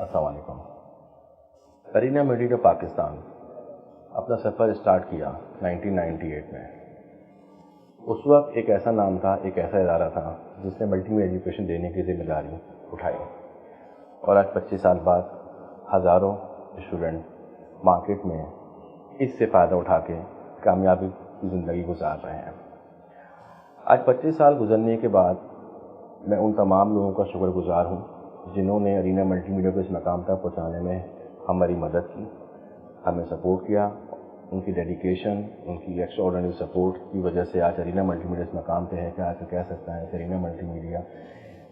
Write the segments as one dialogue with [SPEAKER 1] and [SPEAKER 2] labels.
[SPEAKER 1] السلام علیکم۔ Irina media Pakistan اپنا سفر اسٹارٹ کیا 1998 میں۔ اس وقت ایک ایسا نام تھا، ایک ایسا ادارہ تھا جس نے ملٹی میڈیا ایجوکیشن دینے کی ذمہ داری اٹھائی، اور آج 25 سال بعد ہزاروں اسٹوڈنٹ مارکیٹ میں اس سے فائدہ اٹھا کے کامیابی کی زندگی گزار رہے ہیں۔ آج 25 سال گزرنے کے بعد میں ان تمام لوگوں کا شکر گزار ہوں جنہوں نے ارینا ملٹی میڈیا کو اس مقام تک پہنچانے میں ہماری مدد کی، ہمیں سپورٹ کیا۔ ان کی ڈیڈیکیشن، ان کی ایکسٹرا آرڈنری سپورٹ کی وجہ سے آج ارینا ملٹی میڈیا اس مقام پہ ہے کہ آج کہہ سکتا ہے کہ Arena multimedia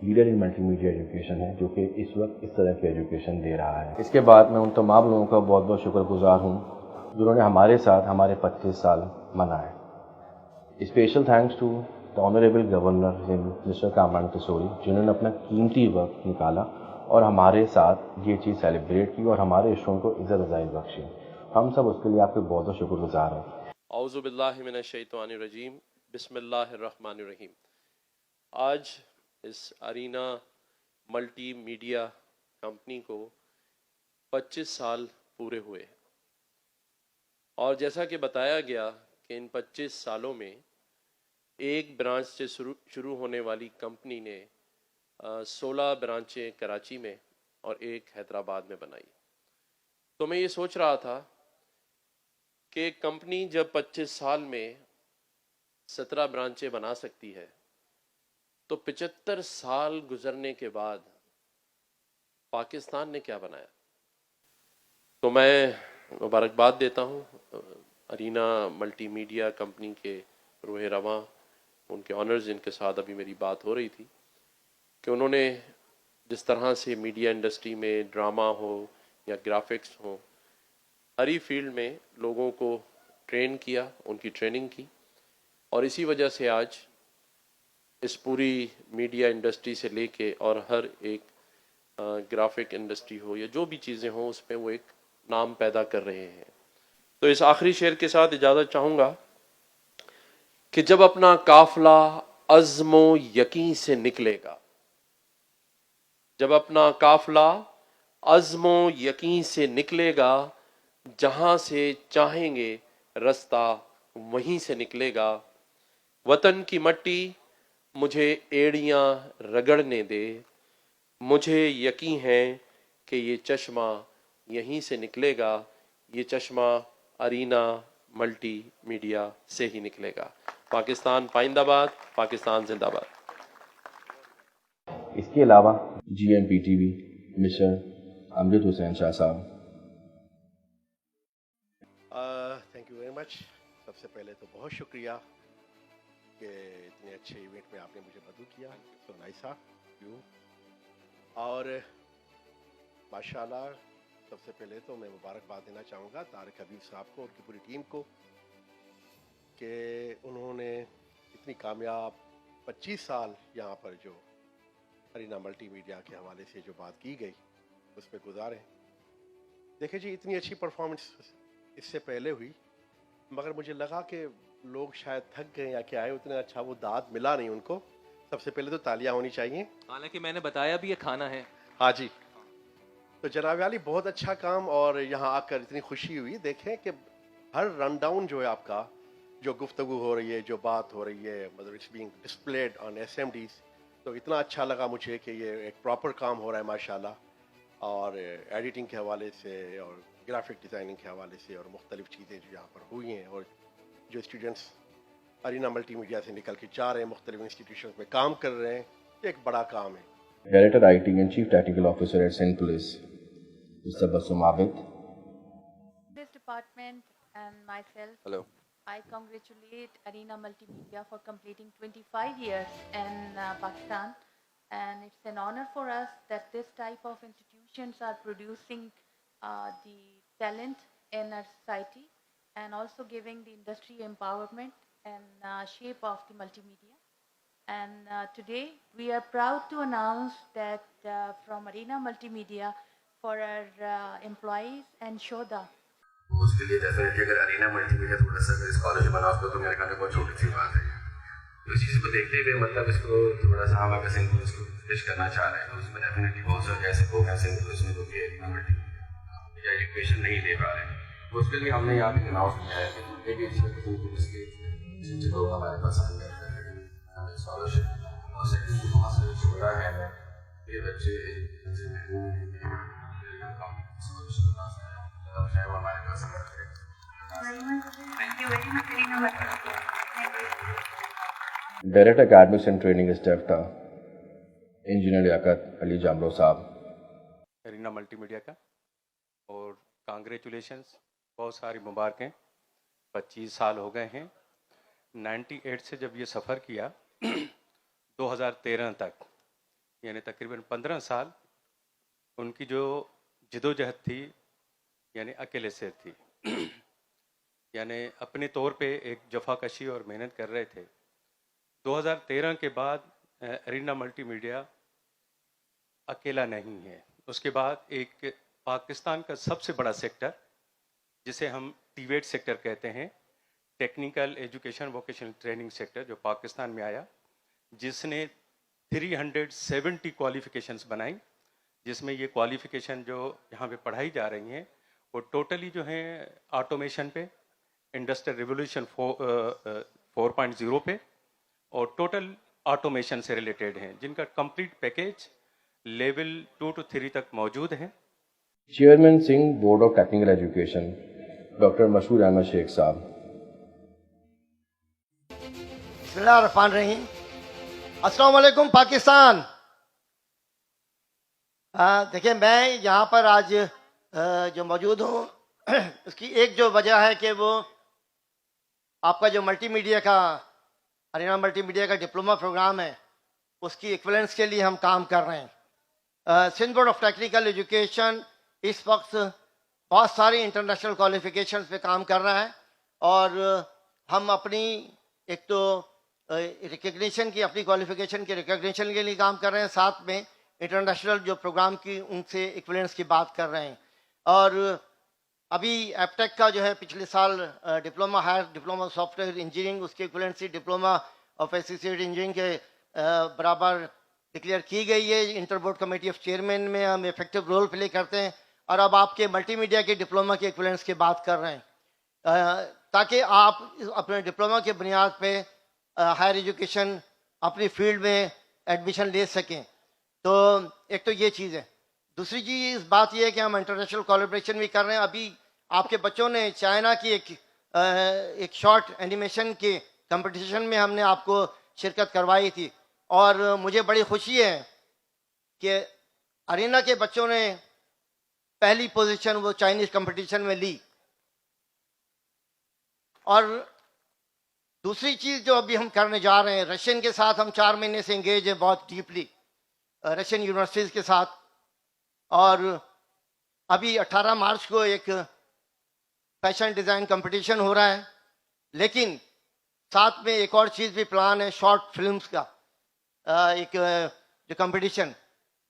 [SPEAKER 1] leader in multimedia education ہے، جو کہ اس وقت اس طرح کی ایجوکیشن دے رہا ہے۔ اس کے بعد میں ان تمام لوگوں کا بہت بہت شکر گزار ہوں جنہوں نے ہمارے ساتھ ہمارے 25 سال منائے۔ Special thanks to the honourable governor mister Kamran Kashori, جنہوں نے اپنا قیمتی وقت نکالا اور ہمارے ساتھ یہ چیز سیلیبریٹ کی اور ہمارے اسٹوڈنٹ کو عزت افزائی بخشی۔ ہم سب اس کے لیے آپ کے بہت بہت شکر گزار ہیں۔
[SPEAKER 2] اعوذ باللہ من الشیطان الرجیم، بسم اللہ الرحمن الرحیم۔ آج اس ارینا ملٹی میڈیا کمپنی کو 25 سال پورے ہوئے، اور جیسا کہ بتایا گیا کہ ان 25 سالوں میں ایک برانچ سے شروع ہونے والی کمپنی نے 16 برانچیں کراچی میں اور ایک حیدرآباد میں بنائی۔ تو میں یہ سوچ رہا تھا کہ ایک کمپنی جب 25 سال میں 17 برانچیں بنا سکتی ہے تو 75 سال گزرنے کے بعد پاکستان نے کیا بنایا؟ تو میں مبارکباد دیتا ہوں ارینا ملٹی میڈیا کمپنی کے روح رواں، ان کے آنرز جن کے ساتھ ابھی میری بات ہو رہی تھی، کہ انہوں نے جس طرح سے میڈیا انڈسٹری میں ڈرامہ ہو یا گرافکس ہو، ہر ہی فیلڈ میں لوگوں کو ٹرین کیا، ان کی ٹریننگ کی، اور اسی وجہ سے آج اس پوری میڈیا انڈسٹری سے لے کے اور ہر ایک گرافک انڈسٹری ہو یا جو بھی چیزیں ہوں اس پہ وہ ایک نام پیدا کر رہے ہیں۔ تو اس آخری شعر کے ساتھ اجازت چاہوں گا کہ جب اپنا قافلہ عزم و یقین سے نکلے گا، جب اپنا قافلہ عزم و یقین سے نکلے گا، جہاں سے چاہیں گے رستہ وہیں سے نکلے گا، وطن کی مٹی مجھے ایڑیاں رگڑنے دے، مجھے یقین ہے کہ یہ چشمہ یہیں سے نکلے گا، یہ چشمہ ارینا ملٹی میڈیا سے ہی نکلے گا۔ پاکستان پائندہ باد، پاکستان زندہ باد۔
[SPEAKER 1] اس کے علاوہ G M P T V mister Amjad Hussain Shah صاحب۔
[SPEAKER 3] Thank you very much. سب سے پہلے تو بہت شکریہ کہ اتنے اچھے ایونٹ میں آپ نے مجھے مدعو کیا، سو نائس آف یو۔ اور ماشاءاللہ سب سے پہلے تو میں مبارکباد دینا چاہوں گا طارق حبیب صاحب کو اور کی پوری ٹیم کو کہ انہوں نے اتنی کامیاب 25 سال یہاں پر جو ارینا ملٹی میڈیا کے حوالے سے جو بات کی گئی اس پہ گزارے۔ دیکھیں جی، اتنی اچھی پرفارمنس اس سے پہلے ہوئی، مگر مجھے لگا کہ لوگ شاید تھک گئے یا کیا ہے، اتنا اچھا وہ داد ملا نہیں ان کو۔ سب سے پہلے تو تالیاں ہونی چاہیے،
[SPEAKER 4] حالانکہ میں نے بتایا بھی یہ کھانا ہے۔
[SPEAKER 3] ہاں جی۔ تو جناب عالی بہت اچھا کام، اور یہاں آ کر اتنی خوشی ہوئی۔ دیکھیں کہ ہر رن ڈاؤن جو ہے آپ کا، جو گفتگو ہو رہی ہے، جو بات ہو رہی ہے، مطلب it's being displayed on S M Ds, تو اتنا اچھا لگا مجھے کہ یہ ایک پراپر کام ہو رہا ہے ماشاءاللہ، اور ایڈیٹنگ کے حوالے سے اور گرافک ڈیزائننگ کے حوالے سے اور مختلف چیزیں جو یہاں پر ہوئی ہیں، اور جو اسٹوڈنٹس ارینا ملٹی میڈیا سے نکل کے جا رہے ہیں مختلف انسٹیٹیوشنز میں کام کر رہے ہیں، یہ ایک بڑا کام ہے۔
[SPEAKER 1] Director I T and chief technical officer at Saint Paul's mister Bisam Abid.
[SPEAKER 5] This department and myself,
[SPEAKER 4] Hello.
[SPEAKER 5] I congratulate Arena Multimedia for completing 25 years in Pakistan, and it's an honor for us that this type of institutions are producing the talent in our society and also giving the industry empowerment and shape of the multimedia. And today we are proud to announce that from Arena Multimedia for our employees and Shoda.
[SPEAKER 6] اس کے لیے definitely اگر Irina multi media تھوڑا سا اس college بنا اس کو تو میرے خیال میں بہت چھوٹی سی بات ہے، اس چیز کو دیکھتے ہوئے مطلب اس کو تھوڑا سا ہم اگر سنکرونس کو فش کرنا چاہ رہے ہیں تو اس میں ڈیفینیٹلی بہت سارے ایسے پروگرام سنکرونس میں کیونکہ ایجوکیشن نہیں دے پا رہے ہیں. تو اس کے لیے ہم نے یہاں پہ اناؤنس کیا ہے کہ جتنے بھی سنکرونس کے جن لوگ ہمارے پاس آئیں گے ہمیں اسکالرشپ اور سیکنڈ وہاں سے چھوڑا ہے کہ بچے ایجوکیشن سے محروم نہیں ہیں کم اسکالرشپ پا سکیں تب چاہے وہ ہمارے پاس آ کریں.
[SPEAKER 1] Director academics and training staff تھا engineer Liaquat Ali Jamro Sahab.
[SPEAKER 7] Arena multi media کا اور کانگریچولیشنس، بہت ساری مبارکیں. 25 سال ہو گئے ہیں 98 سے جب یہ سفر کیا 2013 تک، یعنی تقریباً 15 سال ان کی جو جدوجہد تھی یعنی اکیلے سے تھی. یعنی اپنے طور پہ ایک جفا کشی اور محنت کر رہے تھے. 2013 کے بعد ارینا ملٹی میڈیا اکیلا نہیں ہے. اس کے بعد ایک پاکستان کا سب سے بڑا سیکٹر جسے ہم ٹیویٹ سیکٹر کہتے ہیں، technical education vocational training sector, جو پاکستان میں آیا، جس نے 370 کوالیفیکیشنز بنائیں، جس میں یہ کوالیفیکیشن جو یہاں پہ پڑھائی جا رہی ہیں وہ ٹوٹلی جو ہیں آٹومیشن پہ، انڈسٹریل ریولیوشن 4.0 پہ اور ٹوٹل آٹومیشن سے ریلیٹڈ ہیں، جن کا کمپلیٹ پیکیج لیول 2 to 3 تک موجود ہیں.
[SPEAKER 1] Chairman Singh board of technical education doctor مشہور احمد شیخ صاحب.
[SPEAKER 3] بسم اللہ الرحمن الرحیم. السلام علیکم پاکستان. دیکھیں میں یہاں پر آج جو موجود ہوں اس کی ایک جو وجہ ہے کہ وہ آپ کا جو ملٹی میڈیا کا ارینا ملٹی میڈیا کا ڈپلومہ پروگرام ہے اس کی ایکویلنس کے لیے ہم کام کر رہے ہیں. Sindh board of technical education اس وقت بہت ساری انٹرنیشنل کوالیفیکیشنز پہ کام کر رہا ہے اور ہم اپنی ایک تو ریکگنیشن کی، اپنی کوالیفیکیشن کی ریکگنیشن کے لیے کام کر رہے ہیں، ساتھ میں انٹرنیشنل جو پروگرام کی ان سے ایکویلنس کی بات کر رہے ہیں. اور ابھی ایپ ٹیک کا جو ہے پچھلے سال diploma higher diploma software engineering, اس کی equivalency diploma of associate engineering کے برابر ڈکلیئر کی گئی ہے. Inter board committee of chairman میں ہم ایفیکٹو رول پلے کرتے ہیں اور اب آپ کے ملٹی میڈیا کے ڈپلومہ کی ایکویلنس کی بات کر رہے ہیں تاکہ آپ اپنے ڈپلومہ کے بنیاد پہ ہائر ایجوکیشن اپنی فیلڈ میں ایڈمیشن لے سکیں. تو ایک تو یہ چیز ہے. دوسری چیز بات یہ ہے کہ ہم انٹرنیشنل کولیبریشن بھی کر رہے ہیں. ابھی آپ کے بچوں نے چائنا کی ایک شارٹ اینیمیشن کے کمپٹیشن میں ہم نے آپ کو شرکت کروائی تھی اور مجھے بڑی خوشی ہے کہ ارینا کے بچوں نے پہلی پوزیشن وہ چائنیز کمپٹیشن میں لی. اور دوسری چیز جو ابھی ہم کرنے جا رہے ہیں، رشین کے ساتھ ہم 4 مہینے سے انگیج ہیں بہت ڈیپلی، رشین یونیورسٹیز کے ساتھ. اور ابھی 18 مارچ کو ایک فیشن ڈیزائن کمپٹیشن ہو رہا ہے، لیکن ساتھ میں ایک اور چیز بھی پلان ہے، شارٹ فلمز کا ایک جو کمپٹیشن.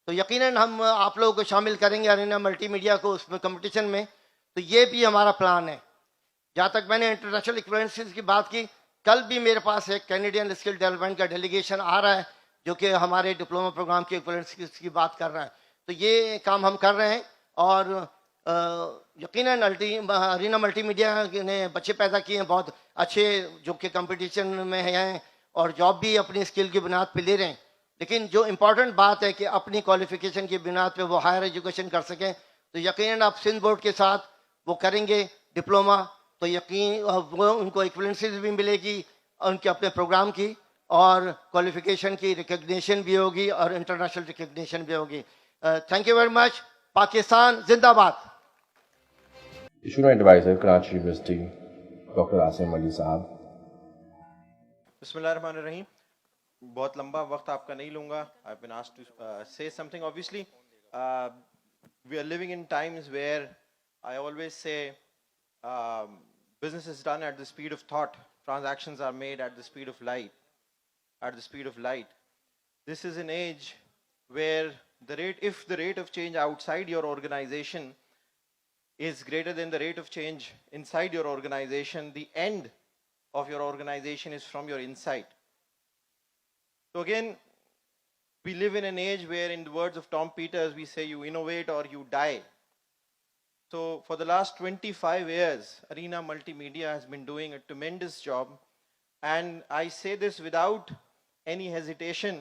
[SPEAKER 3] تو یقیناً ہم آپ لوگوں کو شامل کریں گے ارینا ملٹی میڈیا کو اس میں کمپٹیشن میں. تو یہ بھی ہمارا پلان ہے. جہاں تک میں نے انٹرنیشنل ایکویلنسز کی بات کی، کل بھی میرے پاس ایک کینیڈین اسکل ڈیولپمنٹ کا ڈیلیگیشن آ رہا ہے جو کہ ہمارے ڈپلومہ پروگرام کی ایکویلنسز کی بات کر رہا ہے. تو یہ کام ہم کر رہے ہیں اور یقیناً ارینا ملٹی میڈیا نے بچے پیدا کیے ہیں بہت اچھے جو کہ کمپٹیشن میں ہیں اور جاب بھی اپنی اسکل کی بنیاد پہ لے رہے ہیں. لیکن جو امپورٹنٹ بات ہے کہ اپنی کوالیفیکیشن کی بنیاد پہ وہ ہائر ایجوکیشن کر سکیں. تو یقیناً آپ سندھ بورڈ کے ساتھ وہ کریں گے ڈپلومہ تو یقین وہ ان کو ایکویلنسز بھی ملے گی ان کے اپنے پروگرام کی اور کوالیفیکیشن کی ریکگنیشن بھی ہوگی اور انٹرنیشنل ریکگنیشن بھی ہوگی. Thank you very much. Pakistan زندہ باد.
[SPEAKER 1] Student adviser Karachi university doctor Asim Ali صاحب.
[SPEAKER 8] بسم اللہ الرحمن الرحیم. بہت لمبا وقت آپ کا نہیں لوں گا. I've been asked to say something. Obviously, we are living in times where I always say business is done at the speed of thought. Transactions are made at the speed of light. At the speed of light. This is an age where if the rate of change outside your organization is greater than the rate of change inside your organization, the end of your organization is from your inside. So again, we live in an age where, in the words of Tom Peters, we say you innovate or you die. So for the last 25 years, Arena Multimedia has been doing a tremendous job. And I say this without any hesitation.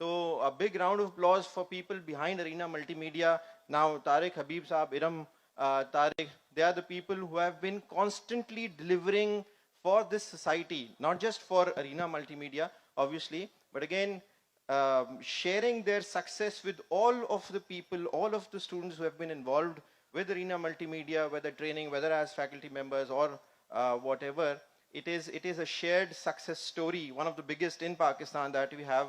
[SPEAKER 8] So a big round of applause for people behind Arena Multimedia. Now Tariq, Habib Saab, Iram, Tariq, they are the people who have been constantly delivering for this society, not just for Arena Multimedia, obviously, but again, sharing their success with all of the people, all of the students who have been involved with Arena Multimedia, whether training, whether as faculty members or whatever. It is a shared success story, one of the biggest in Pakistan that we have.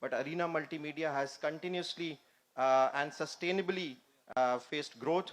[SPEAKER 8] but Arena Multimedia has continuously and sustainably faced growth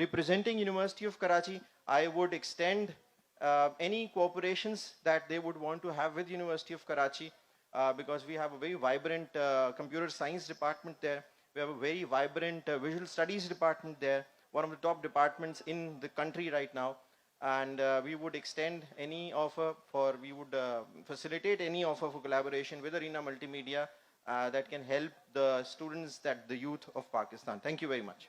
[SPEAKER 8] Representing University of Karachi, I would extend any cooperations that they would want to have with University of Karachi, because we have a very vibrant computer science department there. We have a very vibrant visual studies department there, one of the top departments in the country right now. And we would extend any offer we would facilitate any offer for collaboration with Arena Multimedia that can help the students, the youth of Pakistan. Thank you very much.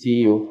[SPEAKER 1] CEO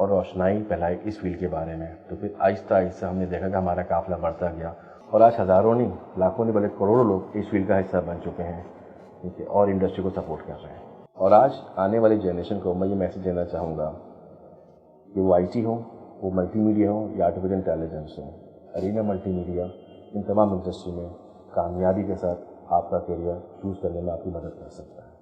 [SPEAKER 1] اور روشنائی پھیلائی اس field کے بارے میں. تو پھر آہستہ آہستہ ہم نے دیکھا کہ ہمارا قافلہ بڑھتا گیا اور آج ہزاروں نہیں لاکھوں نہیں بلکہ کروڑوں لوگ اس فیلڈ کا حصہ بن چکے ہیں، ٹھیک ہے، اور انڈسٹری کو سپورٹ کر رہے ہیں. اور آج آنے والی جنریشن کو میں یہ میسیج دینا چاہوں گا کہ وہ IT ہو، وہ ملٹی میڈیا ہو یا آرٹیفیشل انٹیلیجنس ہو، ارینا ملٹی میڈیا ان تمام انڈسٹری میں کامیابی کے ساتھ آپ کا کیریئر چوز کرنے میں آپ کی مدد کر سکتا ہے.